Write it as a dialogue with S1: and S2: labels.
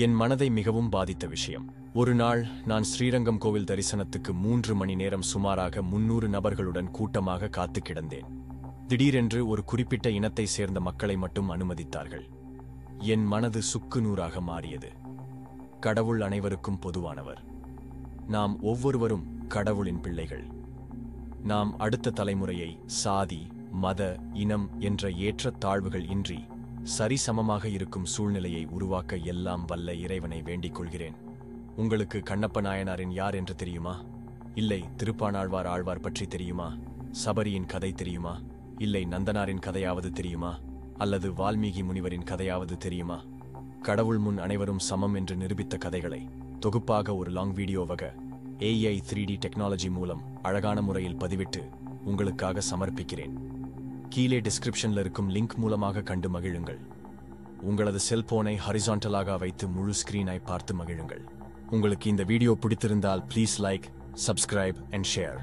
S1: என் மனதை மிகவும் பாதித்த விஷயம். ஒரு நாள் நான் ஸ்ரீரங்கம் கோவில் தரிசனத்துக்கு 3 மணி நேரம் சுமாராக 300 நபர்களுடன் கூட்டமாக காத்து கிடந்தேன். திடீரென்று ஒரு குறிப்பிட்ட இனத்தை சேர்ந்த மக்களை மட்டும் அனுமதித்தார்கள். என் மனது சுக்குநூறாக மாறியது. கடவுள் அனைவருக்கும் பொதுவானவர். நாம் ஒவ்வொருவரும் கடவுளின் பிள்ளைகள். நாம் அடுத்த தலைமுறையை சாதி, மத, இனம் என்ற ஏற்றத் தாழ்வுகள் இன்றி சரிசமமாக இருக்கும் சூழ்நிலையை உருவாக்க எல்லாம் வல்ல இறைவனை வேண்டிக் கொள்கிறேன். உங்களுக்கு கண்ணப்ப நாயனாரின் யார் என்று தெரியுமா? இல்லை திருப்பாணாழ்வார் ஆழ்வார் பற்றி தெரியுமா? சபரியின் கதை தெரியுமா? இல்லை நந்தனாரின் கதையாவது தெரியுமா? அல்லது வால்மீகி முனிவரின் கதையாவது தெரியுமா? கடவுள் முன் அனைவரும் சமம் என்று நிரூபித்த கதைகளை தொகுப்பாக ஒரு லாங் வீடியோவாக AI 3D டெக்னாலஜி மூலம் அழகான முறையில் பதிவிட்டு உங்களுக்காக சமர்ப்பிக்கிறேன். கீழே டிஸ்கிரிப்ஷன்ல இருக்கும் லிங்க் மூலமாக கண்டு மகிழுங்கள். உங்களது செல்போனை ஹரிசாண்டலாக வைத்து முழு ஸ்கிரீனை பார்த்து மகிழுங்கள். உங்களுக்கு இந்த வீடியோ பிடித்திருந்தால் please like, subscribe and share.